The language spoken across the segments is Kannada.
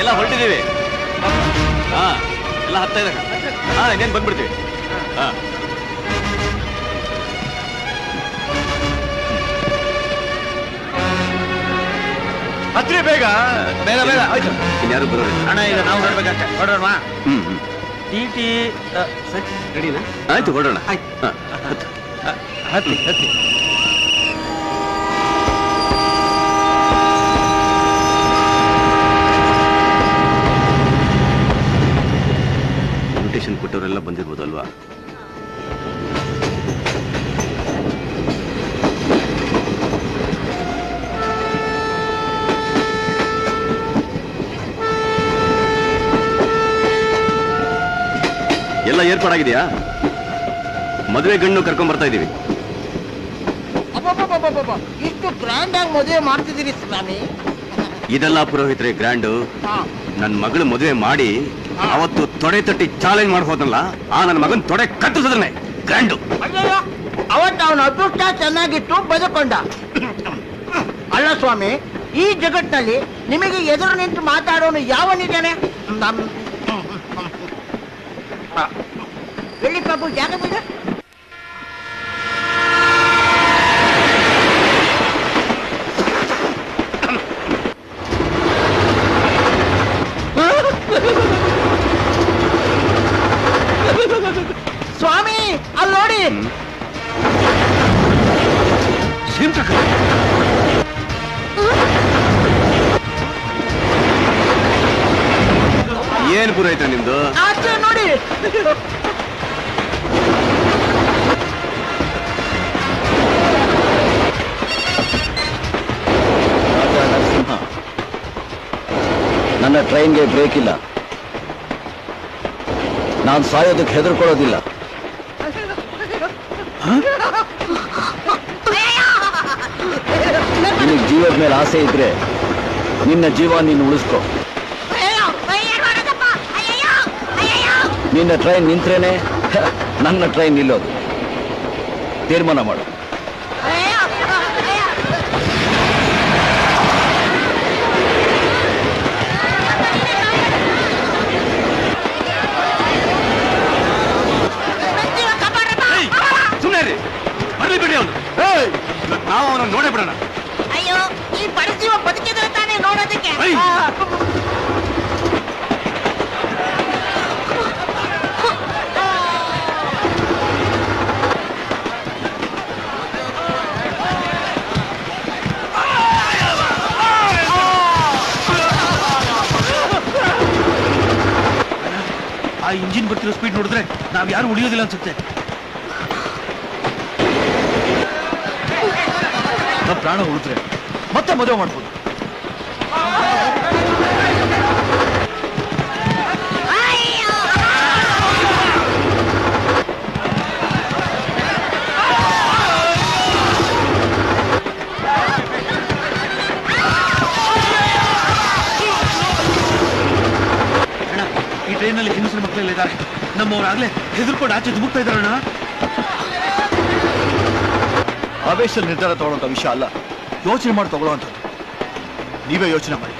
ಎಲ್ಲ ಹೊರಟಿದ್ದೀವಿ. ಹಾ ಎಲ್ಲ ಹತ್ತಾ ಇದ್ದಾರೆ. ಹಾ ಇನ್ನೇನು ಬಂದ್ಬಿಡ್ತೀವಿ. ಹಾ ಹತ್ರಿ ಬೇಗ ಬೇಗ ಬೇಗ. ಆಯ್ತು ಇನ್ಯಾರು ಬರೋರಿಲ್ಲ ಅಣ್ಣ. ಈಗ ನಾವು ಹೊರಡ್ಬೇಕಷ್ಟೇ. ಹೊರಡೋಣ. ಟಿ ರೆಡಿನಾ? ಆಯ್ತು ಹೊರಡೋಣ. ಹತ್ತಿ ಹತ್ತಿ. ಇನ್ವಿಟೇಷನ್ ಕೊಟ್ಟವರೆಲ್ಲ ಬಂದಿರ್ಬೋದು ಅಲ್ವಾ? ಎಲ್ಲ ಏರ್ಪಾಡಾಗಿದೆಯಾ? ಮದುವೆ ಗಂಡು ಕರ್ಕೊಂಡ್ ಬರ್ತಾ ಇದೀವಿ. ಇಷ್ಟು ಗ್ರ್ಯಾಂಡ್ ಆಗಿ ಮದುವೆ ಮಾಡ್ತಿದ್ದೀರಿ ಸ್ವಾಮಿ? ಇದೆಲ್ಲ ಪುರೋಹಿತರೆ ಗ್ರ್ಯಾಂಡು. ನನ್ನ ಮಗಳು ಮದುವೆ ಮಾಡಿ ಅವತ್ತು ತೊಡೆ ತಟ್ಟಿ ಚಾಲೆಂಜ್ ಮಾಡ್ಬೋದಲ್ಲ, ಆ ನನ್ನ ಮಗನ್ ತೊಡೆ ಕಟ್ಟಿಸಿದ್ರೆ ಗ್ರ್ಯಾಂಡು. ಅವತ್ತು ಅವನ ಅದೃಷ್ಟ ಚೆನ್ನಾಗಿತ್ತು, ಬದುಕೊಂಡ. ಅಲ್ಲ ಸ್ವಾಮಿ, ಈ ಜಗತ್ತಿನಲ್ಲಿ ನಿಮಗೆ ಎದುರು ನಿಂತು ಮಾತಾಡೋನು ಯಾವನಿದ್ದಾನೆ? ಎಲ್ಲಿ ಪ್ರಭು ಜಾಗ ಬಿಡ. ಸ್ವಾಮಿ ಅಲ್ಲಿ ನೋಡಿ. ಏನ್ ಪುರೋಹಿತ ನಿಮ್ದು? ಆಚೆ ನೋಡಿ. ನನ್ನ ಟ್ರೈನ್ಗೆ ಬ್ರೇಕ್ ಇಲ್ಲ. ನಾನು ಸಾಯೋದಕ್ಕೆ ಹೆದರ್ಕೊಳ್ಳೋದಿಲ್ಲ. ನಿನಗೆ ಜೀವದ ಮೇಲೆ ಆಸೆ ಇದ್ರೆ ನಿನ್ನ ಜೀವ ನೀನು ಉಳಿಸ್ಕೊ. ನಿನ್ನ ಟ್ರೈನ್ ನಿಂತ್ರೇನೆ ನನ್ನ ಟ್ರೈನ್ ನಿಲ್ಲೋದು. ತೀರ್ಮಾನ ಮಾಡು. ಸುಮ್ಮನೆ ಬರ್ಲಿ ಬಿಡಿ ಅವನು. ನಾವು ಅವನನ್ನು ನೋಡೇ ಬಿಡೋಣ. ಅಯ್ಯೋ, ಈ ಪರಿಸ್ಥಿತಿ ಬದುಕಿದ್ರೆ ತಾನೇ ನೋಡೋದಕ್ಕೆ. ಆ ಇಂಜಿನ್ ಬರ್ತಿರೋ ಸ್ಪೀಡ್ ನೋಡಿದ್ರೆ ನಾವ್ ಯಾರು ಉಳಿಯೋದಿಲ್ಲ ಅನ್ಸುತ್ತೆ. ಪ್ರಾಣ ಉಳಿದ್ರೆ ಮತ್ತೆ ಮದುವೆ ಮಾಡ್ಬೋದು. ಈ ಟ್ರೈನಲ್ಲಿ ಹೆಂಗಸರ ಮಕ್ಕಳೆಲ್ಲ ಇದ್ದಾರೆ. ನಮ್ಮವರಾಗ್ಲೇ ಹೆದರ್ಕೊಂಡು ಆಚೆ ಧುಮುಕ್ತಾ ಇದ್ದಾರಣ್ಣ. ಆವೇಶದಲ್ಲಿ ನಿರ್ಧಾರ ತಗೊಳ್ಳೋಂಥ ವಿಷಯ ಅಲ್ಲ, ಯೋಚನೆ ಮಾಡಿ ತಗೊಳ್ಳೋವಂಥದ್ದು. ನೀವೇ ಯೋಚನೆ ಮಾಡಿ.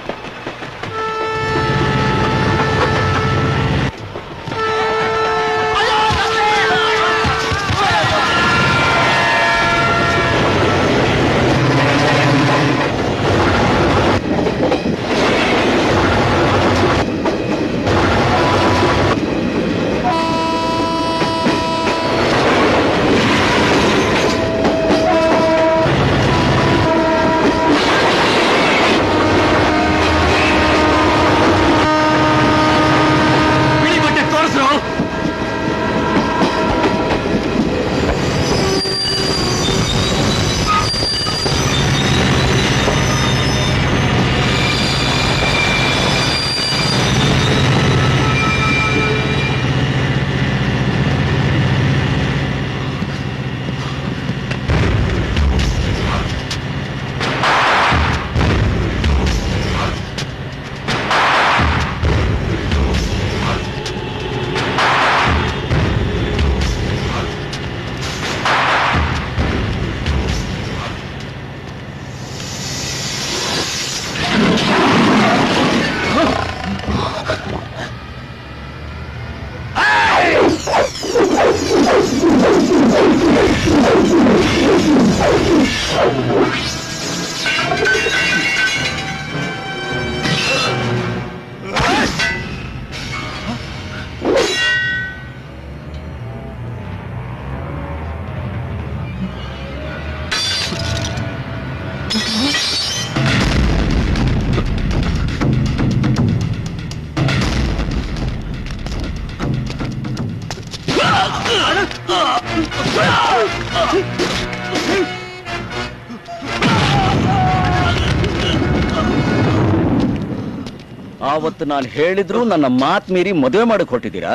ಆವತ್ತು ನಾನು ಹೇಳಿದ್ರು ನನ್ನ ಮಾತು ಮೀರಿ ಮದುವೆ ಮಾಡಕ್ ಹೊಟ್ಟಿದ್ದೀರಾ?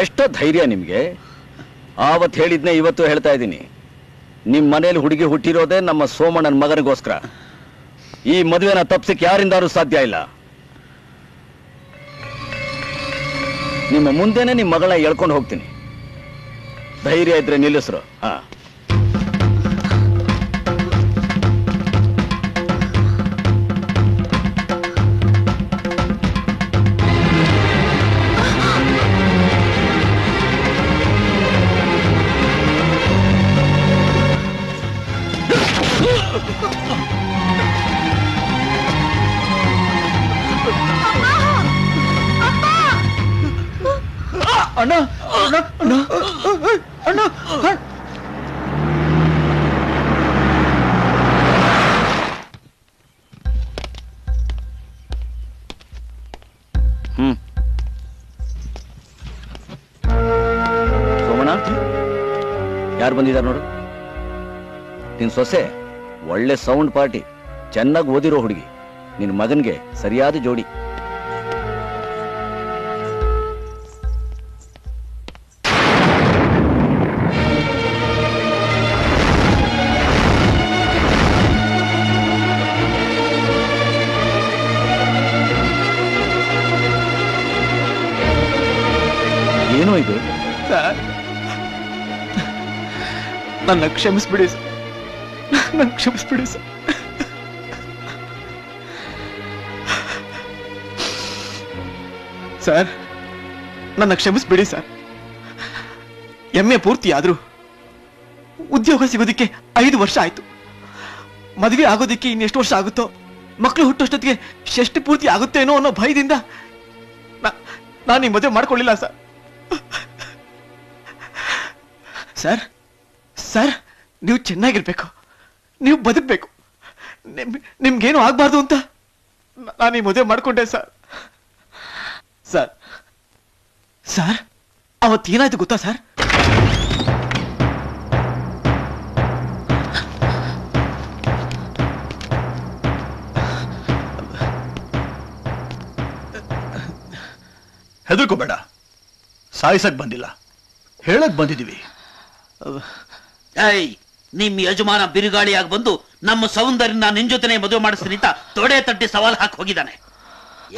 ಎಷ್ಟೋ ಧೈರ್ಯ ನಿಮ್ಗೆ. ಆವತ್ತು ಹೇಳಿದ್ನೆ ಇವತ್ತು ಹೇಳ್ತಾ ಇದ್ದೀನಿ. ನಿಮ್ ಮನೇಲಿ ಹುಡುಗಿ ಹುಟ್ಟಿರೋದೇ ನಮ್ಮ ಸೋಮಣ್ಣನ ಮಗನಿಗೋಸ್ಕರ. ಈ ಮದುವೆನ ತಪ್ಪಿಸಕ್ಕೆ ಯಾರಿಂದಾದ್ರೂ ಸಾಧ್ಯ ಇಲ್ಲ. ನಿಮ್ಮ ಮುಂದೆನೆ ನಿಮ್ಮ ಮಗಳನ್ನ ಎಳ್ಕೊಂಡು ಹೋಗ್ತೀನಿ. ಧೈರ್ಯ ಇದ್ರೆ ನಿಲ್ಲಿಸ್ರು. ಹಾ, ಅಣ್ಣ ಅಣ್ಣ ಅಣ್ಣ ಅಣ್ಣ ಸೋಮಣ್ಣ, ಯಾರು ಬಂದಿದ್ದಾರೆ ನೋಡು. ನಿನ್ ಸೊಸೆ ಒಳ್ಳೆ ಸೌಂಡ್ ಪಾರ್ಟಿ, ಚೆನ್ನಾಗಿ ಓದಿರೋ ಹುಡುಗಿ. ನಿನ್ ಮಗನ್ಗೆ ಸರಿಯಾದ ಜೋಡಿ. ಏನೋ ಇದು? ಸರ್, ನನ್ನ ಕ್ಷಮಿಸ್ಬಿಡಿ ಸರ್. ನನ್ನ ಕ್ಷಮಿಸ್ಬಿಡಿ ಸರ್. ಸರ್, ನನ್ನ ಕ್ಷಮಿಸ್ಬಿಡಿ ಸರ್. ಎಮ್ಮೆ ಪೂರ್ತಿ ಆದ್ರೂ ಉದ್ಯೋಗ ಸಿಗೋದಿಕ್ಕೆ 5 ವರ್ಷ ಆಯ್ತು. ಮದುವೆ ಆಗೋದಿಕ್ಕೆ ಇನ್ನೆಷ್ಟು ವರ್ಷ ಆಗುತ್ತೋ, ಮಕ್ಕಳು ಹುಟ್ಟೋಷ್ಟೊತ್ತಿಗೆ ಷಷ್ಠಿ ಪೂರ್ತಿ ಆಗುತ್ತೇನೋ ಅನ್ನೋ ಭಯದಿಂದ ನಾನು ಈ ಮದುವೆ ಮಾಡ್ಕೊಳ್ಳಿಲ್ಲ ಸರ್. ಸರ್ ಸರ್, ನೀವು ಚೆನ್ನಾಗಿರ್ಬೇಕು, ನೀವು ಬದುಕಬೇಕು, ನಿಮ್ಗೇನು ಆಗ್ಬಾರ್ದು ಅಂತ ನಾನು ಈ ಮದುವೆ ಮಾಡ್ಕೊಂಡೆ ಸರ್. ಸರ್ ಸರ್, ಅವತ್ತೇನಾಯ್ತು ಗೊತ್ತಾ ಸರ್? ಹೆದರ್ಕೋಬೇಡ, ಸಾಯಿಸಕ್ ಬಂದಿಲ್ಲ, ಹೇಳಕ್ ಬಂದಿದೀವಿ. ನಿಮ್ ಯಜಮಾನ ಬಿರುಗಾಳಿಯಾಗಿ ಬಂದು ನಮ್ಮ ಸೌಂದರ್ಯನ ನಿನ್ ಜೊತೆನೆ ಮದುವೆ ಮಾಡಿಸ್ತೀನಿ ಅಂತ ತೊಡೆ ತಟ್ಟಿ ಸವಾಲ್ ಹಾಕಿ ಹೋಗಿದ್ದಾನೆ.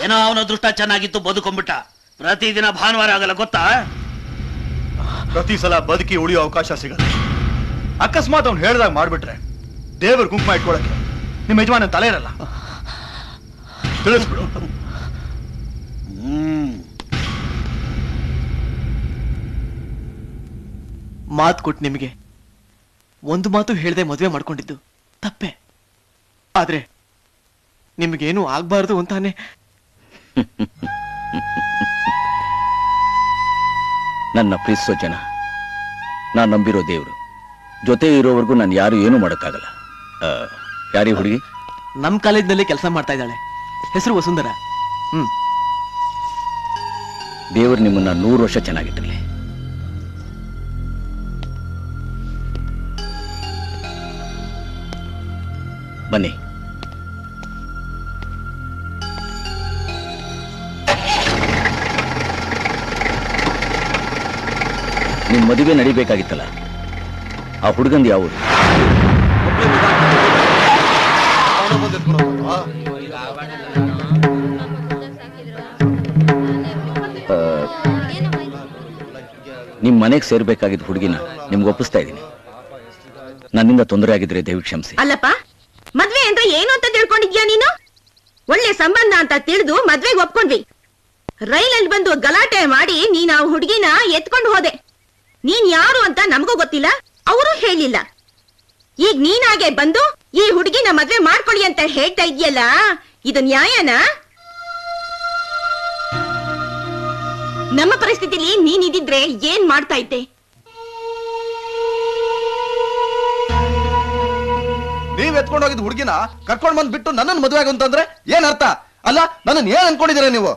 ಏನೋ ಅವನ ಅದೃಷ್ಟ ಚೆನ್ನಾಗಿತ್ತು, ಬದುಕೊಂಡ್ಬಿಟ್ಟ. ಪ್ರತಿದಿನ ಭಾನುವಾರ ಆಗಲ್ಲ ಗೊತ್ತಾ? ಪ್ರತಿ ಸಲ ಬದುಕಿ ಉಳಿಯೋ ಅವಕಾಶ ಸಿಗಲ್ಲ. ಅಕಸ್ಮಾತ್ ಅವ್ನು ಹೇಳ್ದಾಗ ಮಾಡ್ಬಿಟ್ರೆ ದೇವ್ರ ಕುಂಕುಮ ಇಟ್ಕೊಳಕ್ಕೆ ನಿಮ್ಮ ಯಜಮಾನ ತಲೆ ಇರಲ್ಲ. ತಿಳಿಸ್ಬಿಡು. ಮಾತು ಕೊಟ್ಟು ನಿಮಗೆ ಒಂದು ಮಾತು ಹೇಳದೆ ಮದುವೆ ಮಾಡ್ಕೊಂಡಿದ್ದು ತಪ್ಪೆ. ಆದ್ರೆ ನಿಮಗೇನು ಆಗ್ಬಾರ್ದು ಅಂತಾನೆ. ನನ್ನ ಪ್ರೀತಿಸೋ ಜನ, ನಾನು ನಂಬಿರೋ ದೇವ್ರು, ಜೊತೆ ಇರೋವರೆಗೂ ನಾನು ಯಾರು ಏನು ಮಾಡೋಕ್ಕಾಗಲ್ಲ. ಯಾರೀ ಹುಡುಗಿ? ನಮ್ ಕಾಲೇಜ್ನಲ್ಲಿ ಕೆಲಸ ಮಾಡ್ತಾ ಇದ್ದಾಳೆ, ಹೆಸರು ವಸುಂಧರ. ದೇವ್ರು ನಿಮ್ಮನ್ನ 100 ವರ್ಷ ಚೆನ್ನಾಗಿಟ್ಟಿರಲಿ. ಬನ್ನಿ. ನಿಮ್ ಮದುವೆ ನಡಿಬೇಕಾಗಿತ್ತಲ್ಲ, ಆ ಹುಡುಗಂದು ಯಾವ ಊರು? ನಿಮ್ ಮನೆಗೆ ಸೇರ್ಬೇಕಾಗಿದ್ದ ಹುಡುಗಿನ ನಿಮ್ಗೆ ಒಪ್ಪಿಸ್ತಾ ಇದ್ದೀನಿ. ನನ್ನಿಂದ ತೊಂದರೆ ಆಗಿದ್ರೆ ದಯವಿಟ್ಟು ಕ್ಷಮಿಸಿ. ಅಲ್ಲಪ್ಪ, ಮದ್ವೆ ಅಂದ್ರೆ ಏನು ಅಂತ ತಿಳ್ಕೊಂಡಿದ್ಯಾ ನೀನು? ಒಳ್ಳೆ ಸಂಬಂಧ ಅಂತ ತಿಳಿದು ಮದ್ವೆಗೆ ಒಪ್ಕೊಂಡ್ವಿ. ರೈಲಲ್ಲಿ ಬಂದು ಗಲಾಟೆ ಮಾಡಿ ನೀನ್ ಆ ಹುಡುಗಿನ ಎತ್ಕೊಂಡು ಹೋದೆ. ನೀನ್ ಯಾರು ಅಂತ ನಮಗೂ ಗೊತ್ತಿಲ್ಲ, ಅವರು ಹೇಳಿಲ್ಲ. ಈಗ ನೀನಾಗೆ ಬಂದು ಈ ಹುಡುಗಿನ ಮದ್ವೆ ಮಾಡ್ಕೊಳ್ಳಿ ಅಂತ ಹೇಳ್ತಾ ಇದೆಯಲ್ಲ, ಇದು ನ್ಯಾಯನಾ? ನಮ್ಮ ಪರಿಸ್ಥಿತಿಲಿ ನೀನಿದ್ರೆ ಏನ್ ಮಾಡ್ತಾ ಇದ್ದೆ? ನೀವ್ ಎತ್ಕೊಂಡು ಹೋಗಿದ್ ಹುಡುಗಿನ ಕರ್ಕೊಂಡ್ ಬಂದ್ಬಿಟ್ಟು ನನ್ನನ್ನು ಮದುವೆ ಆಗಂತಂದ್ರೆ ಏನ್ ಅರ್ಥ? ಅಲ್ಲ, ನನ್ನನ್ನು ಏನ್ ಅನ್ಕೊಂಡಿದ್ದೀರಾ ನೀವು?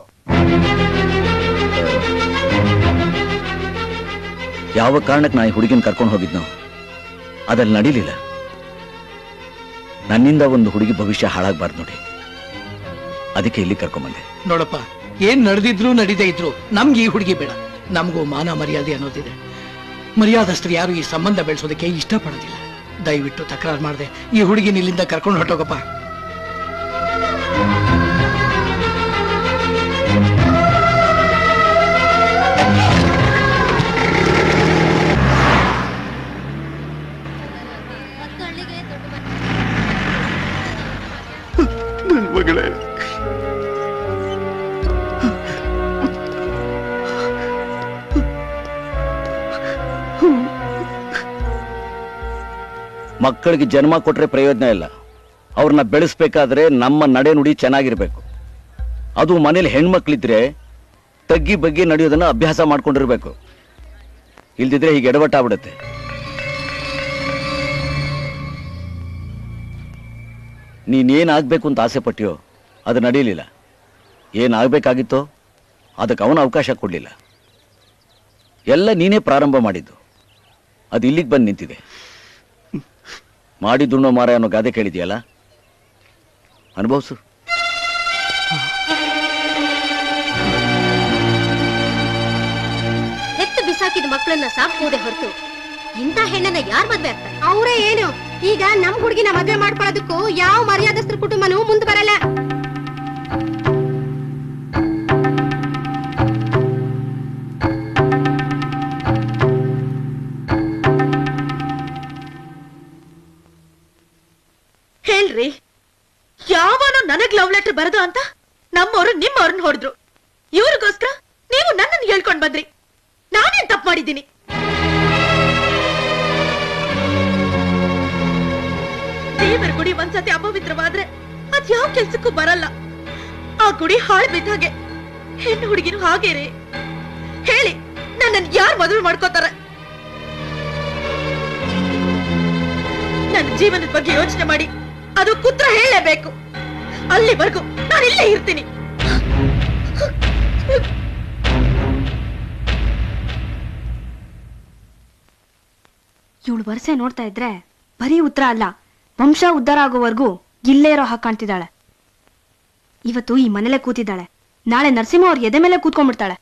ಯಾವ ಕಾರಣಕ್ಕೆ ನಾ ಈ ಹುಡುಗಿನ ಕರ್ಕೊಂಡು ಹೋಗಿದ್ನೋ ಅದಲ್ಲಿ ನಡೀಲಿಲ್ಲ. ನನ್ನಿಂದ ಒಂದು ಹುಡುಗಿ ಭವಿಷ್ಯ ಹಾಳಾಗಬಾರ್ದು ನೋಡಿ, ಅದಕ್ಕೆ ಇಲ್ಲಿ ಕರ್ಕೊಂಬಂದೆ. ನೋಡಪ್ಪ, ಏನ್ ನಡೆದಿದ್ರು ನಡೀದೇ ಇದ್ರು ನಮ್ಗೆ ಈ ಹುಡುಗಿ ಬೇಡ. ನಮಗೂ ಮಾನ ಮರ್ಯಾದೆ ಅನ್ನೋದಿದೆ. ಮರ್ಯಾದಸ್ಥರು ಯಾರು ಈ ಸಂಬಂಧ ಬೆಳೆಸೋದಕ್ಕೆ ಇಷ್ಟಪಡೋದಿಲ್ಲ. ದಯವಿಟ್ಟು ತಕರಾರು ಮಾಡದೆ ಈ ಹುಡುಗಿನ ಇಲ್ಲಿಂದ ಕರ್ಕೊಂಡು ಹೊರಟೋಗಪ್ಪ. ನನ್ನ ಮಗಳೇ, ಮಕ್ಕಳಿಗೆ ಜನ್ಮ ಕೊಟ್ರೆ ಪ್ರಯೋಜನ ಇಲ್ಲ. ಅವ್ರನ್ನ ಬೆಳೆಸ್ಬೇಕಾದ್ರೆ ನಮ್ಮ ನಡೆ ನುಡಿ ಚೆನ್ನಾಗಿರ್ಬೇಕು. ಅದು ಮನೇಲಿ ಹೆಣ್ಮಕ್ಳಿದ್ರೆ ತಗ್ಗಿ ಬಗ್ಗಿ ನಡೆಯೋದನ್ನ ಅಭ್ಯಾಸ ಮಾಡ್ಕೊಂಡಿರ್ಬೇಕು. ಇಲ್ದಿದ್ರೆ ಹೀಗೆ ಎಡವಟ್ಟಾಗ್ಬಿಡುತ್ತೆ. ನೀನೇನಾಗ್ಬೇಕು ಅಂತ ಆಸೆ ಪಟ್ಟಿಯೋ ಅದು ನಡೀಲಿಲ್ಲ. ಏನಾಗಬೇಕಾಗಿತ್ತೋ ಅದಕ್ಕೆ ಅವನ ಅವಕಾಶ ಕೊಡಲಿಲ್ಲ. ಎಲ್ಲ ನೀನೇ ಪ್ರಾರಂಭ ಮಾಡಿದ್ದು, ಅದು ಇಲ್ಲಿಗೆ ಬಂದು ನಿಂತಿದೆ. ಮಾಡಿದುಣ್ಣೋ ಮಾರ ಅನ್ನೋ ಗಾದೆ ಕೇಳಿದೆಯಲ್ಲ, ಅನುಭವಿಸು. ಹೆತ್ತು ಬಿಸಾಕಿದ ಮಕ್ಕಳನ್ನ ಸಾಕ್ಬೋದೇ ಹೊರತು ಇಂಥ ಹೆಣ್ಣನ್ನ ಯಾರ್ ಮದ್ವೆ ಆಗ್ತಾರೆ? ಅವರೇ ಏನು ಈಗ ನಮ್ ಹುಡುಗಿನ ಮದ್ವೆ ಮಾಡ್ಕೊಳ್ಳೋದಕ್ಕೂ ಯಾವ ಮರ್ಯಾದಸ್ತ್ರ ಕುಟುಂಬನೂ ಮುಂದೆ ಬರಲ್ಲ. ಹೇಳ್ರಿ, ಯಾವನೋ ನನಗ್ ಲವ್ ಲೆಟರ್ ಬರದು ಅಂತ ನಮ್ಮವ್ರು ನಿಮ್ಮವ್ರನ್ನ ಹೊಡೆದ್ರು. ಇವ್ರಿಗೋಸ್ಕರ ನೀವು ನನ್ನನ್ನು ಹೇಳ್ಕೊಂಡ್ ಬಂದ್ರಿ. ನಾನೇನ್ ತಪ್ಪು ಮಾಡಿದ್ದೀನಿ? ದೇವರ ಗುಡಿ ಒಂದ್ಸತಿ ಅಪವಿತ್ರವಾದ್ರೆ ಅದ್ ಯಾವ ಕೆಲ್ಸಕ್ಕೂ ಬರಲ್ಲ. ಆ ಗುಡಿ ಹಾಳು ಬಿದ್ದಾಗೆ. ಹೆಣ್ಣು ಹುಡುಗಿನೂ ಹಾಗೆ ರೀ. ಹೇಳಿ, ನನ್ನನ್ನು ಯಾರು ಮದುವೆ ಮಾಡ್ಕೋತಾರೆ? ನನ್ನ ಜೀವನದ ಬಗ್ಗೆ ಯೋಚನೆ ಮಾಡಿ ಅದು ಕುತ್ರ ಹೇಳಲೇಬೇಕು. ಅಲ್ಲಿವರೆಗೂ ನಾನು ಇಲ್ಲೇ ಇರ್ತೀನಿ. ಇವಳು ವರ್ಷೆ ನೋಡ್ತಾ ಇದ್ರೆ ಬರೀ ಉತ್ತರ ಅಲ್ಲ, ವಂಶ ಉದ್ಧಾರ ಆಗೋವರೆಗೂ ಇಲ್ಲೇ ಇರೋ ಹಾಗೆ ಕಾಣ್ತಿದ್ದಾಳೆ. ಇವತ್ತು ಈ ಮನೇಲೆ ಕೂತಿದ್ದಾಳೆ, ನಾಳೆ ನರಸಿಂಹ ಅವ್ರ ಎದೆ ಮೇಲೆ ಕೂತ್ಕೊಂಡ್ಬಿಡ್ತಾಳೆ.